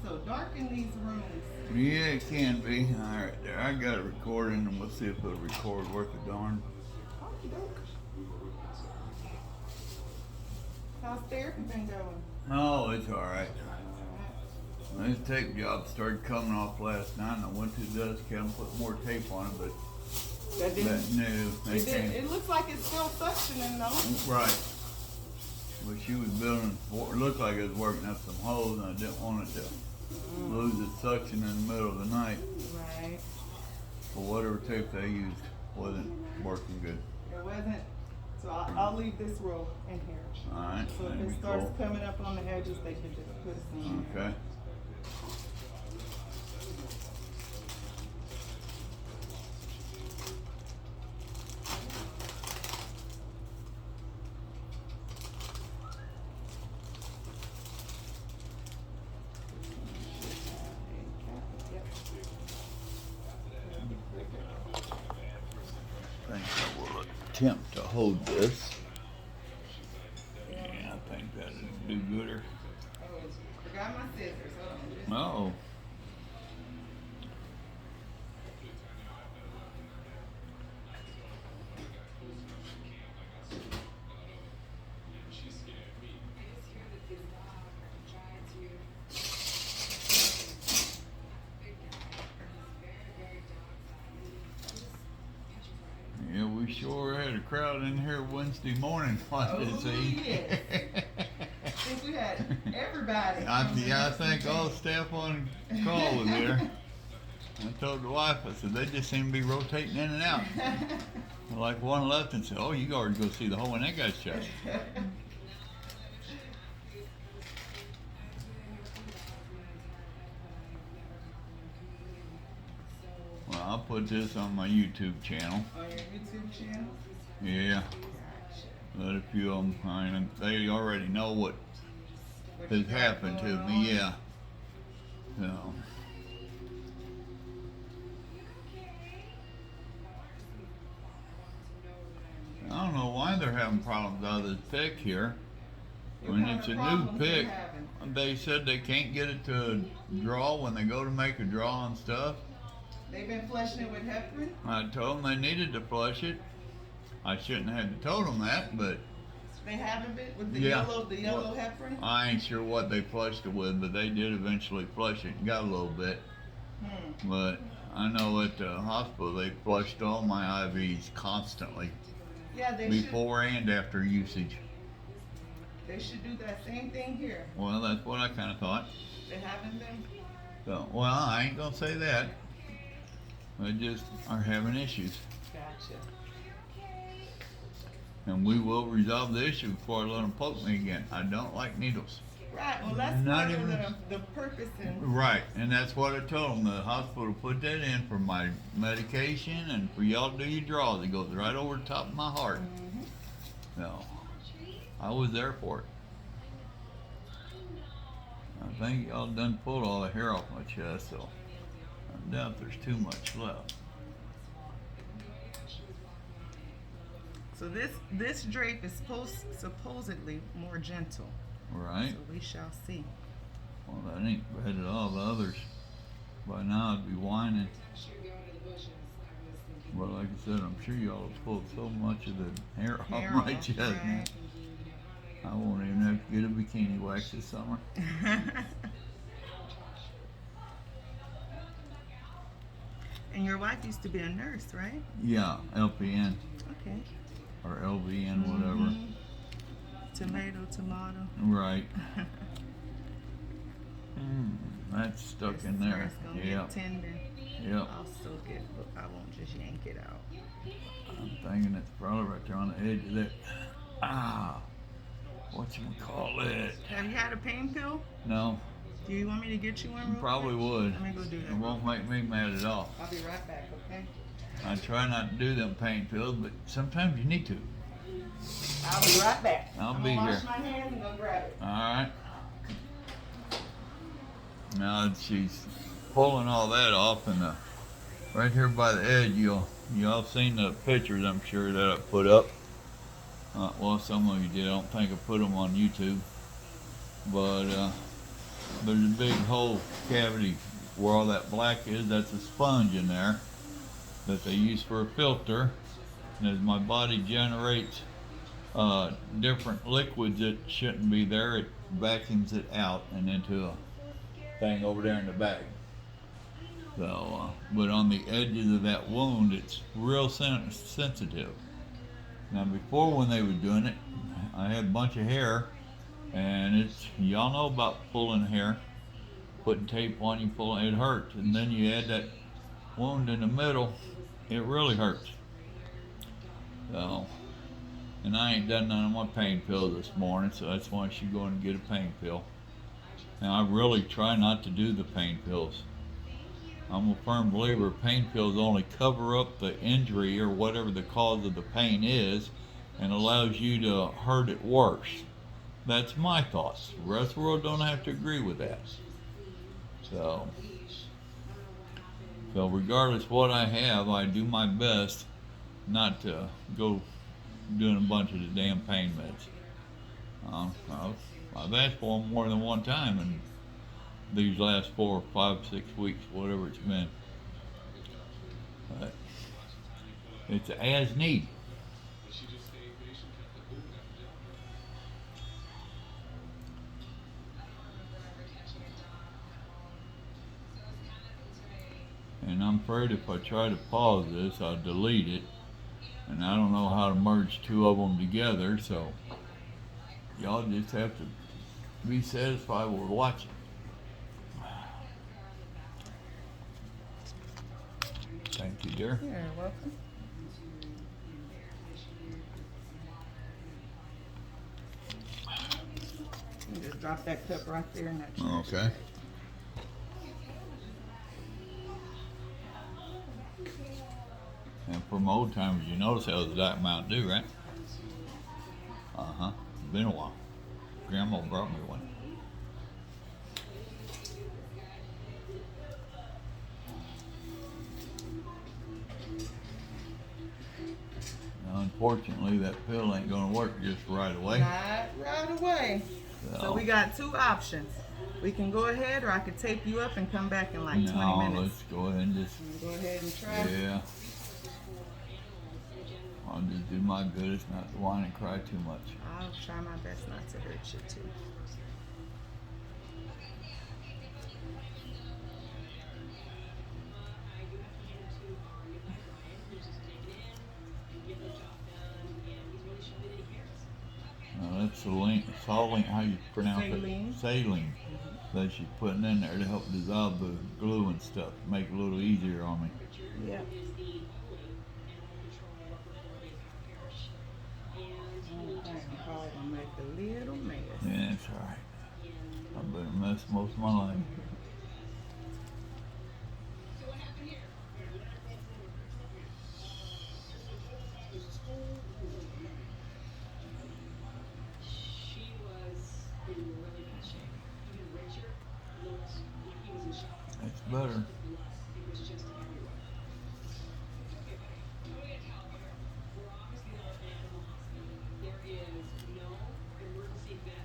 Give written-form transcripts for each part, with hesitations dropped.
so dark in these rooms. Yeah, it can be. All right, there. I got it recording, and we'll see if it'll record worth a darn. Okey doke. How's therapy been going? Oh, it's all right. This tape job started coming off last night, and I went to the dust can and put more tape on it, but That didn't. no, they can't. It looks like it's still suctioning though. Right. But she was building, it looked like it was working up some holes, and I didn't want it to lose its suction in the middle of the night. Right. But whatever tape they used wasn't working good. It wasn't. So I'll leave this row in here. All right. So if that'd it be starts cool. coming up on the edges, they can just put some. Okay. Yep. I think I will attempt to hold this. Yeah, I think that'll do gooder. Oh, forgot my scissors. Hold on. Oh. Yeah, we sure had a crowd in here Wednesday morning. What to see? Yes. I think we had everybody. I think all the staff on call was there. I told the wife, I said, they just seem to be rotating in and out. Like one left and said, oh, you already go see the hole in that guy's chest. Well, I'll put this on my YouTube channel. On your YouTube channel? Yeah. Gotcha. Let a few of them, I mean, they already know what What you has got happened to going me, on? yeah. So, I don't know why they're having problems with this pick here. What When kind it's of a new problems they pick, having? they said they can't get it to draw when they go to make a draw and stuff. They've been flushing it with heparin? I told them they needed to flush it. I shouldn't have told them that, but They haven't been with the Yeah. yellow Well, heparin? I ain't sure what they flushed it with, but they did eventually flush it and got a little bit. But I know at the hospital they flushed all my IVs constantly, Yeah, before and after usage. they should do that same thing here. Well, that's what I kind of thought. They haven't been? So, well, I ain't gonna say that. They just are having issues, Gotcha. and we will resolve the issue before I let them poke me again. I don't like needles. Right, well that's Not part of even- the purpose in Right, and that's what I told them. The hospital put that in for my medication and for y'all to do your draws. It goes right over the top of my heart. So, I was there for it. I think y'all done pulled all the hair off my chest, so I doubt there's too much left. So this drape is supposedly more gentle. Right? So we shall see. Well, that ain't bad at all. The others, by now, I'd be whining. But like I said, I'm sure y'all have pulled so much of the hair off Hair my off, chest. right. I won't even have to get a bikini wax this summer. And your wife used to be a nurse, right? Yeah, LPN Okay. or LVN, whatever. Mhm. Tomato. Right. That's stuck in there. It's gonna Yeah. get tender. Yep. I'll soak it, but I won't just yank it out. I'm thinking it's probably right there on the edge of that. Whatchamacallit? Have you had a pain pill? No, Do you want me to get you one real probably quick? would. Let me go do It that. won't make me mad at all. I'll be right back, okay? I try not to do them pain pills, but sometimes you need to. I'll be right back. I'll I'm be gonna here. wash my hands and go grab it. Alright. Now she's pulling all that off, and right here by the edge, y'all seen the pictures, I'm sure, that I put up. Well, some of you did. I don't think I put them on YouTube. But there's a big hole cavity where all that black is. That's a sponge in there that they use for a filter. And as my body generates different liquids that shouldn't be there, it vacuums it out and into a thing over there in the bag. So, but on the edges of that wound, it's real sensitive. Now, before when they were doing it, I had a bunch of hair, and it's, y'all know about pulling hair, putting tape on you, pulling, it hurts. And then you add that wound in the middle, it really hurts. So, and I ain't done none of my pain pills this morning, so that's why I should go and get a pain pill. Now, I really try not to do the pain pills. I'm a firm believer pain pills only cover up the injury or whatever the cause of the pain is and allows you to hurt it worse. That's my thoughts. The rest of the world don't have to agree with that. So regardless what I have, I do my best not to go doing a bunch of the damn pain meds. I've asked for them more than one time in these last 4, 5, 6 weeks, whatever it's been. But it's as needed. And I'm afraid if I try to pause this, I'll delete it. And I don't know how to merge two of them together, so y'all just have to be satisfied with watching. Thank you, dear. You're welcome. You just drop that cup right there in that trash. Okay. And from old timers, you notice that was a Diet Mountain Dew, right? Been a while. Grandma brought me one. Now, unfortunately, that pill ain't gonna work just right away. Not right away. So we got two options. We can go ahead, or I could tape you up and come back in like 20 minutes. No, let's go ahead and just. Go ahead and try. Yeah. I'll just do my goodest not to whine and cry too much. I'll try my best not to hurt you too. That's saline, how you pronounce Saline. it? Saline. That she's putting in there to help dissolve the glue and stuff, make it a little easier on me. Yeah. I'll make a little mess. Yeah, that's alright. I've been a mess most of my life. That's better.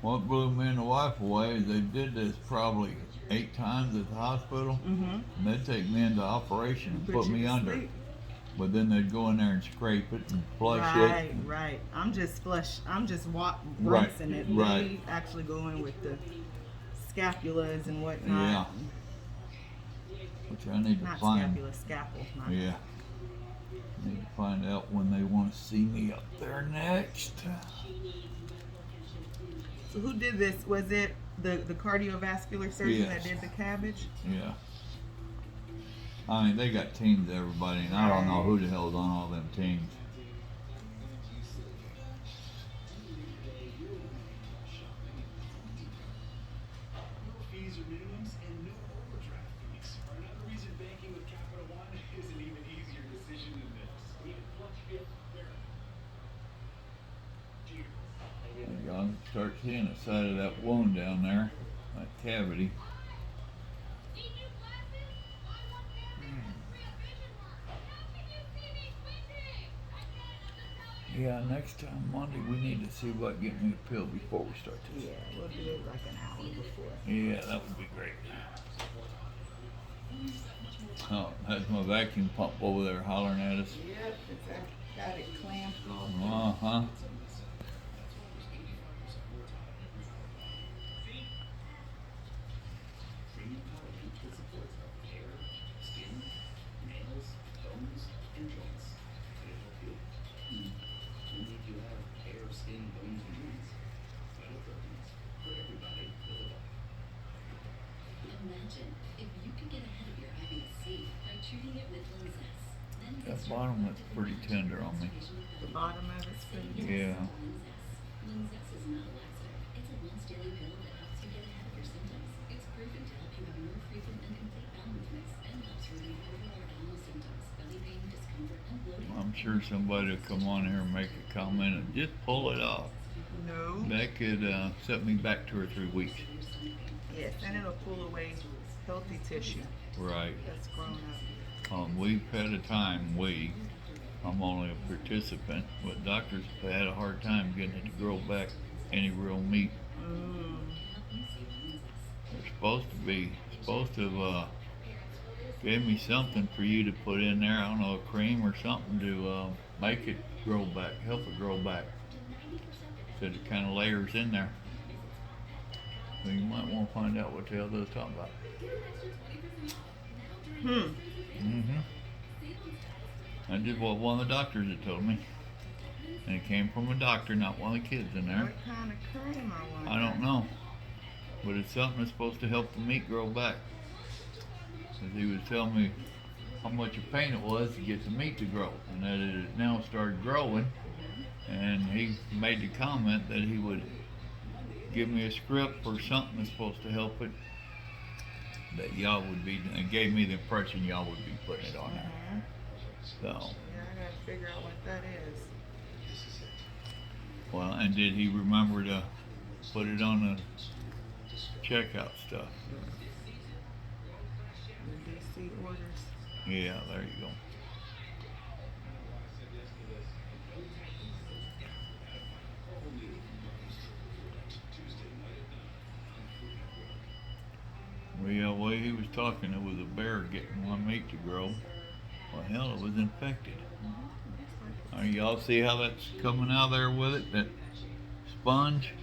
What blew me and the wife away is they did this probably 8 times at the hospital. And they'd take me into operation and put me under. Sleep. But then they'd go in there and scrape it and flush it. Right. I'm just Right, rinsing it. right. They actually go in with the scapulas and whatnot. Yeah. Which I need to Not find. scapula, scalpel. Not Yeah. Need to find out when they want to see me up there next. So who did this? Was it the cardiovascular surgeon Yes. that did the cabbage? Yeah. I mean, they got teams of everybody, and I don't know who the hell's on all them teams. Fees or minimums and no overdraft fees. For another reason banking with Capital One is an even easier decision than this. Even fluctuate there. You can start seeing the side of that wound down there, that cavity. Yeah, next time Monday we need to see about getting me a pill before we start this. Yeah, we'll do it like an hour before. Yeah, that would be great. Oh, that's my vacuum pump over there hollering at us. Yep, got it clamped off. Uh-huh. Premium collagen that supports hair, skin, nails, bones, and joints. Can it help you? Only if you have hair, skin, bones, and joints. Vital proteins for everybody with a body. Imagine if you could get ahead of your IBS-C by treating it with Linzess. Then That bottom looks pretty tender on me. The bottom of it's pretty. Yeah. Linzess is not a laxative. It's a once-daily pill that helps you get ahead of your symptoms. It's proven to help you have more frequent and complete bowel movements and helps relieve overall abdominal symptoms, belly pain, discomfort, and bloating. I'm sure somebody will come on here and make a comment and just pull it off. No. That could set me back 2 or 3 weeks. Yes, and it'll pull away healthy tissue Right. that's grown up. We've had a time, I'm only a participant, but doctors have had a hard time getting it to grow back any real meat. They're supposed to gave me something for you to put in there, I don't know, a cream or something to make it grow back, help it grow back. So it kind of layers in there. So you might want to find out what the hell they're talking about. Mm-hmm. That's just what one of the doctors had told me. And it came from a doctor, not one of the kids in there. What kind of cream I want? I don't know. But it's something that's supposed to help the meat grow back. Because he was telling me how much a pain it was to get the meat to grow. And that it had now started growing. And he made the comment that he would give me a script for something that's supposed to help it. That y'all would be, and gave me the impression y'all would be putting it on there. So, Yeah, I gotta figure out what that is. well, and did he remember to put it on the checkout stuff? The DC orders. Yeah, there you go. Well, yeah, the way he was talking, it was a bear getting one meat to grow. Well, hell, it was infected. Y'all see how that's coming out there with it? That sponge?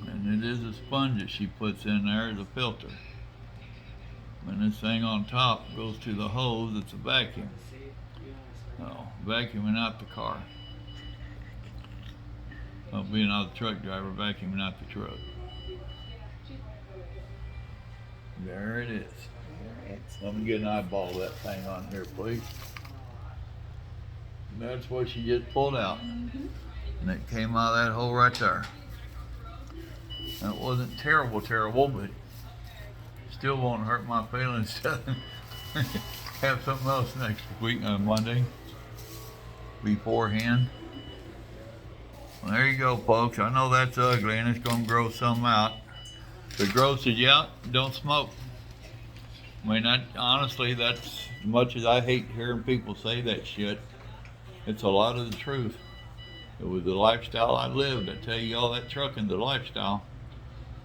And it is a sponge that she puts in there as a filter. And this thing on top goes to the hose, it's a vacuum. So, vacuuming out the car. Well, being out the truck driver, vacuuming out the truck. There it is. Let me get an eyeball of that thing on here, please. That's what she just pulled out. And it came out of that hole right there. That wasn't terrible, but still won't hurt my feelings to have something else next week on Monday beforehand. Well, there you go, folks. I know that's ugly and it's going to grow some out. The growth is out, don't smoke. I mean, honestly, that's as much as I hate hearing people say that shit. It's a lot of the truth. It was the lifestyle I lived. I tell you all, that trucking's the lifestyle.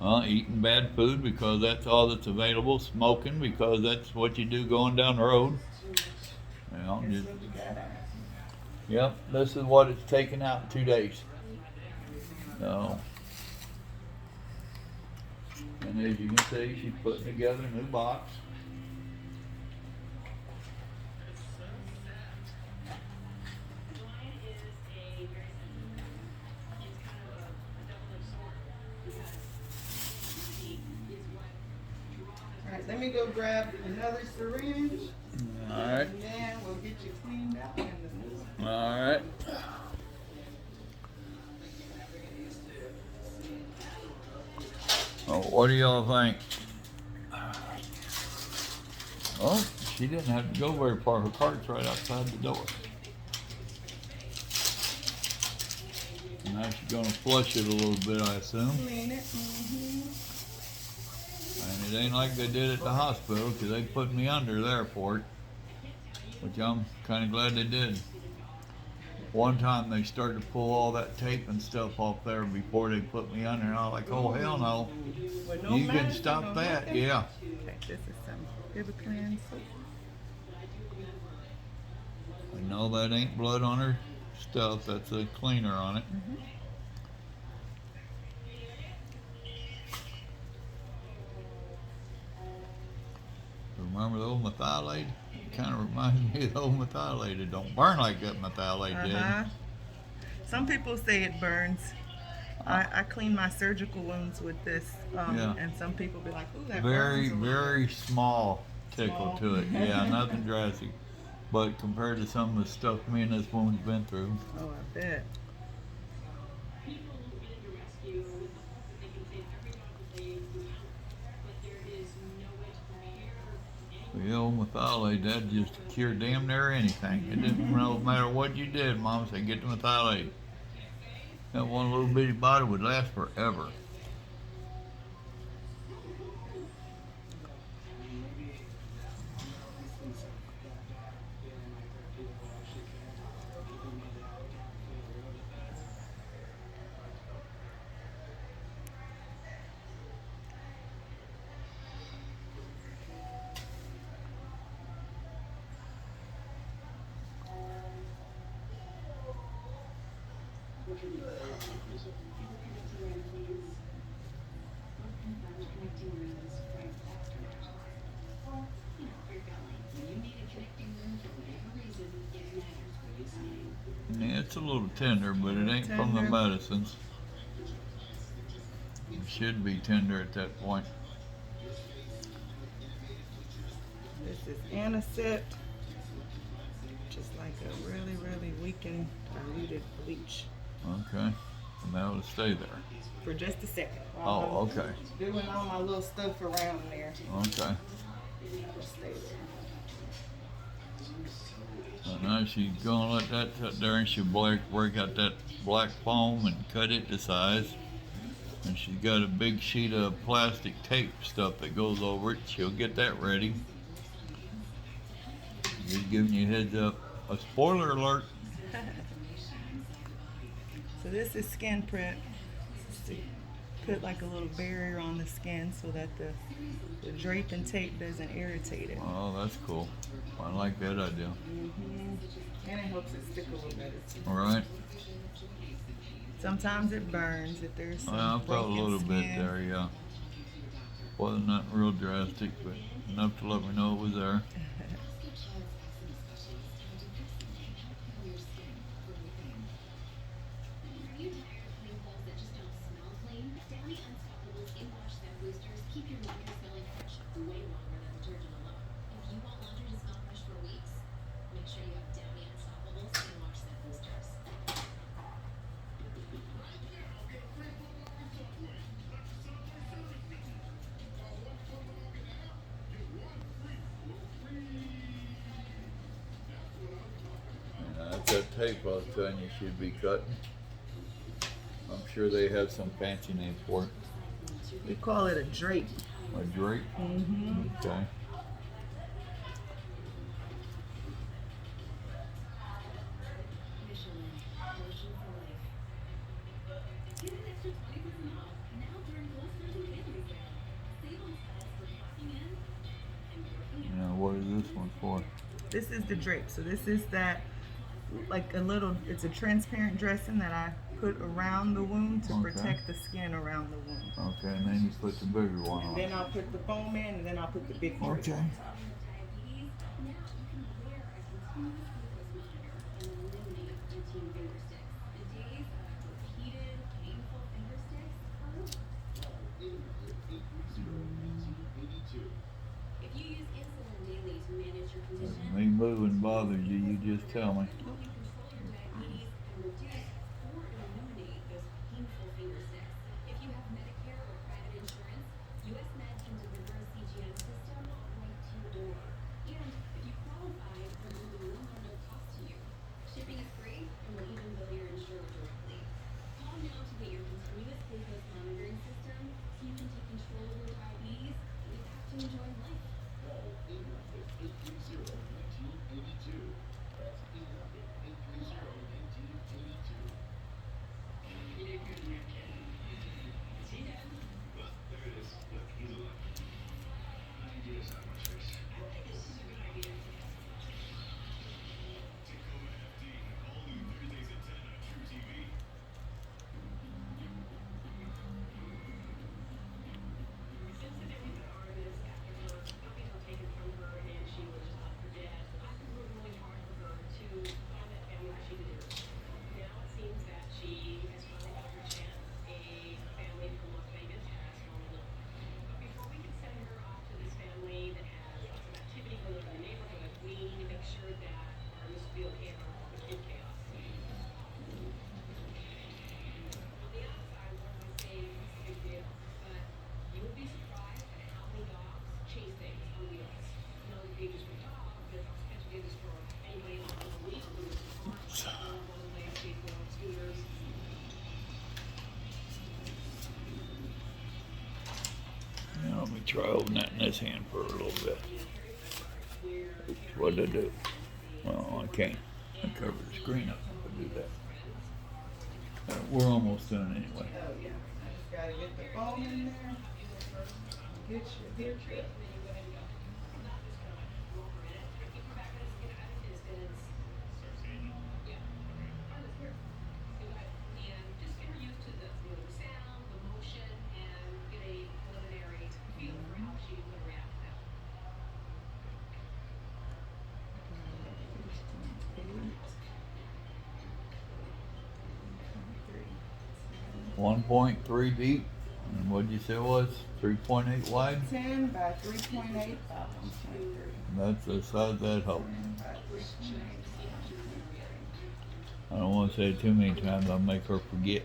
Eating bad food because that's all that's available. Smoking because that's what you do going down the road. You know, just, yep, this is what it's taken out in 2 days. So, and as you can see, she's putting together a new box. Alright, let me go grab another syringe. Alright. And then we'll get you cleaned out in the new. Alright. Oh, what do y'all think? Oh, she didn't have to go very far. Her cart's right outside the door. Now she's gonna flush it a little bit, I assume. Clean it. And it ain't like they did at the hospital, because they put me under there for it. Which I'm kind of glad they did. One time they started to pull all that tape and stuff off there before they put me under, and I was like, oh hell no. With no You can medicine, stop no that, nothing? yeah. Okay, this is some Hibiclin soap. I know that ain't blood on her stuff, that's a cleaner on it. Remember the old methylate? It kind of reminds me of the old methylate. It don't burn like that methylate did. Some people say it burns. I clean my surgical wounds with this, Yeah. and some people be like, "Ooh, that Very, burns." a little very bit." small tickle Small. to it. Yeah, nothing drastic. But compared to some of the stuff me and this woman's been through, Oh, I bet. the old methylate, that just cured damn near anything. It didn't no matter what you did, Mom said, get the methylate. That one little bitty bottle would last forever. Yeah, it's a little tender, but it ain't from the Tender. medicines. It should be tender at that point. This is Anacept, just like a really, really weakened, diluted bleach. Okay, and that'll stay there. For just a second. Oh, okay, Doing all my little stuff around there. okay. Just stay there. So now she's gonna let that sit there, and she'll break out that black foam and cut it to size. And she's got a big sheet of plastic tape stuff that goes over it. She'll get that ready. Just giving you a heads up. A spoiler alert. So this is skin prep. This is to put like a little barrier on the skin so that the draping tape doesn't irritate it. Oh, that's cool. I like that idea. And it helps it stick a little better too. All right. Sometimes it burns if there's some Well, I felt a broken little bit skin. there, yeah. Wasn't nothing real drastic, but enough to let me know it was there. Are you tired of clean clothes that just don't smell clean? Downy Unstoppables In Wash Set Boosters keep your laundry smelling fresh way longer than detergent alone. If you want laundry to smell fresh for weeks, make sure you have Downy Unstoppables In Wash Set Boosters. That's that tape I was telling you should be cutting. I'm sure they have some fancy names for it. We call it a drape. A drape? Mm-hmm. Okay. Michelin, motion for life. Get an extra 20% off now during Gold Surgeon Family Sale. Save on styles for clocking in and working out. Now, what is this one for? This is the drape. So this is that, like a little, it's a transparent dressing that I put around the wound to Okay. protect the skin around the wound. Okay, and then you put the bigger one And on. then I'll put the foam in, and then I'll put the big drape Okay. on top. Diabetes, now you can wear a continuous glucose monitor and eliminate routine finger sticks. The days of repeated, painful finger sticks are over. If you use insulin daily to manage your If condition, me moving bothers you, you just tell me. you can control your diabetes and reduce or eliminate those painful finger sticks. If you have Medicare or private insurance, US Med can deliver a CGM system right to your door. And if you qualify, remove the room at no cost to you. Shipping is free and will even bill your insurer directly. Call now to get your continuous glucose monitoring system so you can take control of your diabetes and get back to enjoying life. me try holding that in this hand for a little bit. Oops, what did I do? Well, I can't. I cover the screen up if I do that. We're almost done anyway. Oh yeah. I just gotta get the phone in there. Get your picture. Three. 1.3 deep. And what'd you say it was? 3.8 wide? 10 by 3.8 by 1.3. That's the size of that hole. 10 by 3.8. I don't want to say it too many times, I'll make her forget.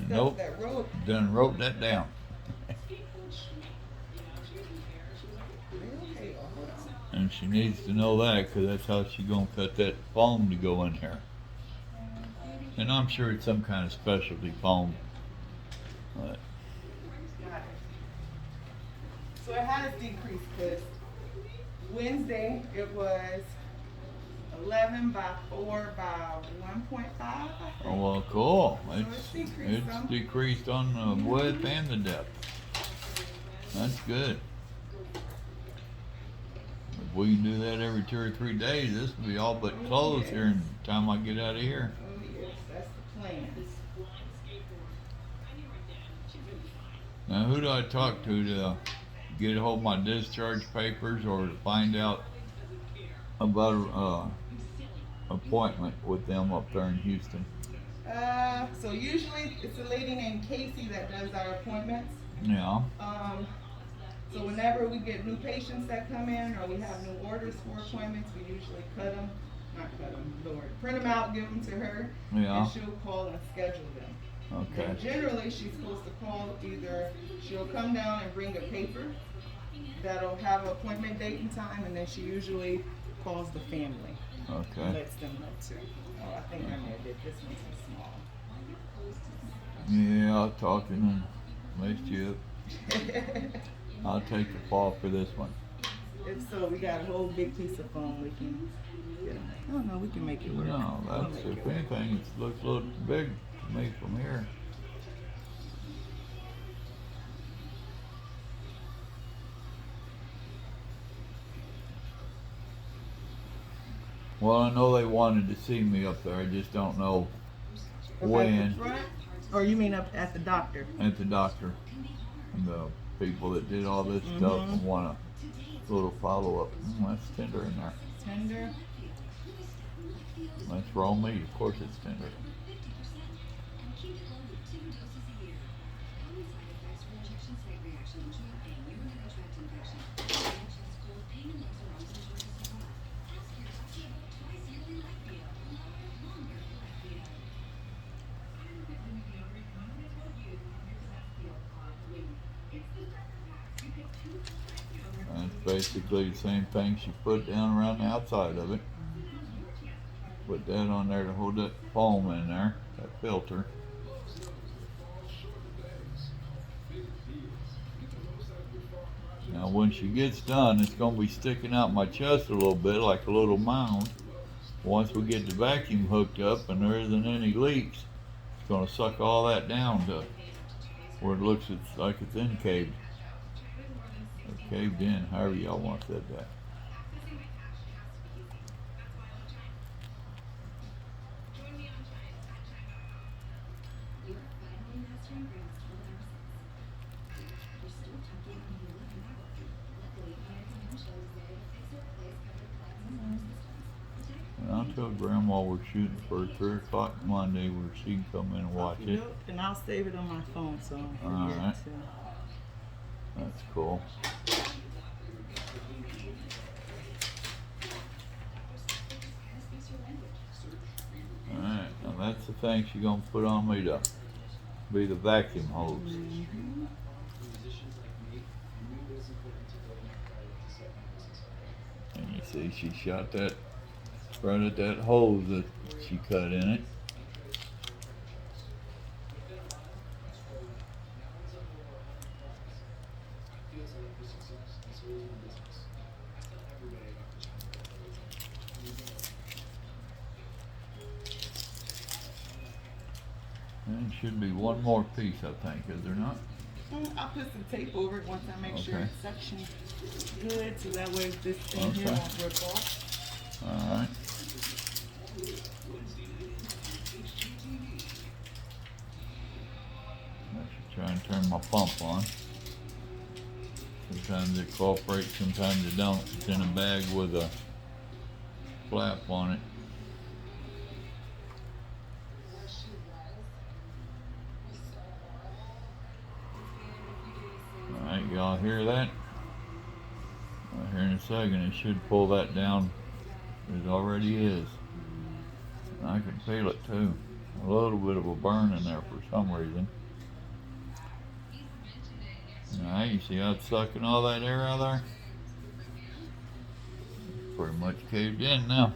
Nope. That road. Done wrote that down. And she needs to know that because that's how she's going to cut that foam to go in there. And I'm sure it's some kind of specialty foam. But So it has decreased because Wednesday it was 11 by 4 by 1.5. I think. oh well, cool. it's decreased It's some. decreased on the width and the depth. That's good. If we can do that every 2 or 3 days, this will be all but closed here in the time I get out of here. Oh yes, that's the plan. Now, who do I talk to get a hold of my discharge papers or to find out about an appointment with them up there in Houston? So usually it's a lady named Casey that does our appointments. Yeah. So whenever we get new patients that come in or we have new orders for appointments, we usually print them out, give them to her, Yeah. and she'll call and schedule them. Okay. And generally, she's supposed to call either, she'll come down and bring a paper that'll have an appointment date and time, and then she usually calls the family. And Okay. lets them know too. Oh, I think I may have did this one too small. Yeah, I'll talk to them. Messed you up. I'll take the fall for this one. If so, we got a whole big piece of foam we can get. I don't know, we can make it work. No, We'll that's, make if it work. anything, it looks a little big to me from here. Well, I know they wanted to see me up there, I just don't know Up at when. the front? Or you mean up at the doctor? At the doctor. And the people that did all this stuff and want a little follow-up. That's tender in there. Tender? That's raw meat, of course it's tender. That's basically the same thing she put down around the outside of it. Put that on there to hold that foam in there, that filter. Now when she gets done, it's going to be sticking out my chest a little bit like a little mound. Once we get the vacuum hooked up and there isn't any leaks, it's going to suck all that down to where it looks like it's incaved. Or caved in, however y'all want to say that. And I'll tell Grandma we're shooting for 3 o'clock Monday where she can come in and watch it. And I'll save it on my phone so I don't All forget right. to. That's cool. Alright, now that's the thing she's gonna put on me to be the vacuum hose. And you see she shot that right at that hose that she cut in it. And it should be one more piece, I think, is there not? I'll put some tape over it once I make sure Okay. it's sectioned good, so that way this thing here Okay. won't rip off. Alright. I should try and turn my pump on. Sometimes it cooperates, sometimes it don't. It's in a bag with a flap on it. Alright, y'all hear that? Here in a second, it should pull that down. It already is. I can feel it too. A little bit of a burn in there for some reason. Alright, you see how it's sucking all that air out of there? Pretty much caved in now.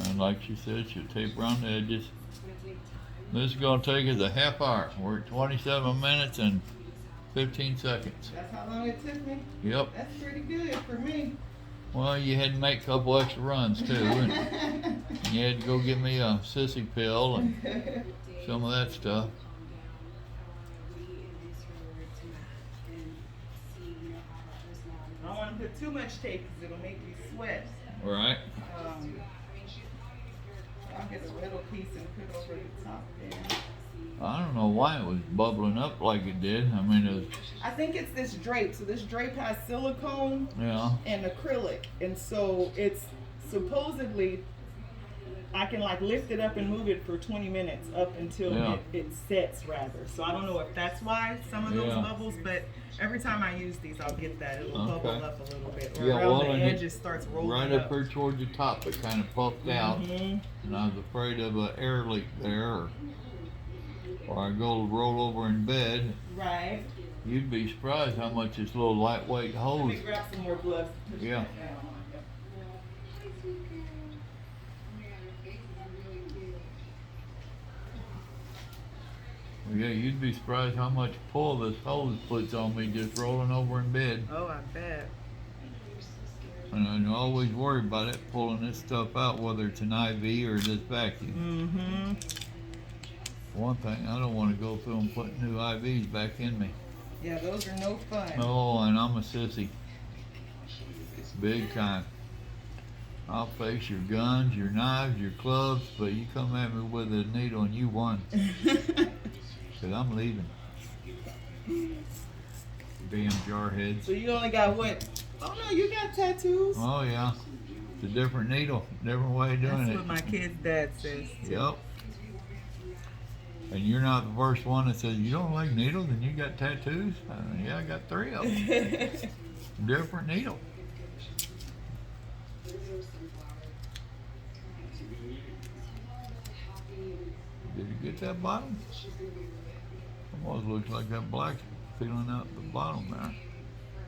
And like she said, she'll tape around the edges. This is going to take us a half hour. We're at 27 minutes and 15 seconds. That's how long it took me? Yep. That's pretty good for me. Well, you had to make a couple extra runs too. And you had to go get me a sissy pill and some of that stuff. I don't want to put too much tape because it'll make me sweat. Right. I'll get a little piece and put over the top there. I don't know why it was bubbling up like it did. I mean, it was, I think it's this drape. So this drape has silicone yeah. and acrylic, and so it's supposedly I can like lift it up and move it for 20 minutes up until Yeah. it sets rather. So I don't know if that's why some of those Yeah. bubbles, but every time I use these, I'll get that. It'll bubble Okay. up a little bit. Or Yeah, around well, the and it- edges starts rolling Right up. up here towards the top, it kind of puffed out. Mhm. And I was afraid of an air leak there, or I go to roll over in bed. Right. You'd be surprised how much this little lightweight Let hose. me grab some more gloves. Yeah. Yeah, you'd be surprised how much pull this hose puts on me just rolling over in bed. Oh, I bet. And I always worry about it pulling this stuff out, whether it's an IV or this vacuum. Mm-hmm. One thing, I don't want to go through and put new IVs back in me. Yeah, those are no fun. Oh, and I'm a sissy. Big time. I'll face your guns, your knives, your clubs, but you come at me with a needle and you won. Because I'm leaving. Damn jarheads. So you only got what? Oh no, you got tattoos. Oh yeah. It's a different needle, different way of doing That's it. what my kid's dad says. Yep. And you're not the first one that says, you don't like needles and you got tattoos? Yeah, I got 3 of them. Different needle. Did you get that bottom? Almost looks like that black feeling out the bottom there.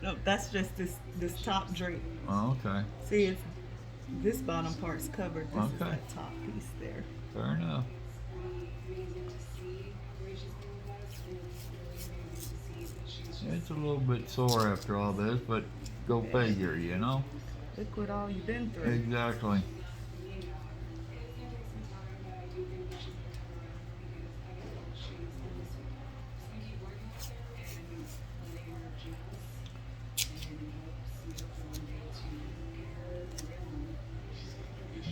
No, that's just this top drape. Oh, okay. See, it's this bottom part's covered. This is Okay. that top piece there. Fair enough. It's a little bit sore after all this, but go figure, you know? Look what all you've been through. Exactly.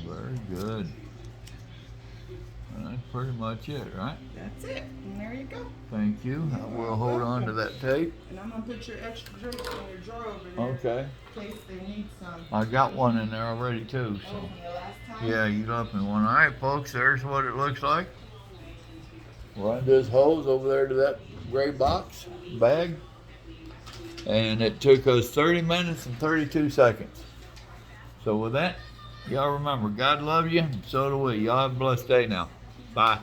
Very good. And that's pretty much it, right? That's it. And there you go. Thank you. I will hold on to that tape. And I'm gonna put your extra drapes in your drawer over there. Okay. In case they need some. I got one in there already too, Oh, so. from the last time? Yeah, you left me one. All right, folks, there's what it looks like. Run this hose over there to that gray box bag. And it took us 30 minutes and 32 seconds. So with that, y'all remember, God loves you, and so do we. Y'all have a blessed day now. Bye.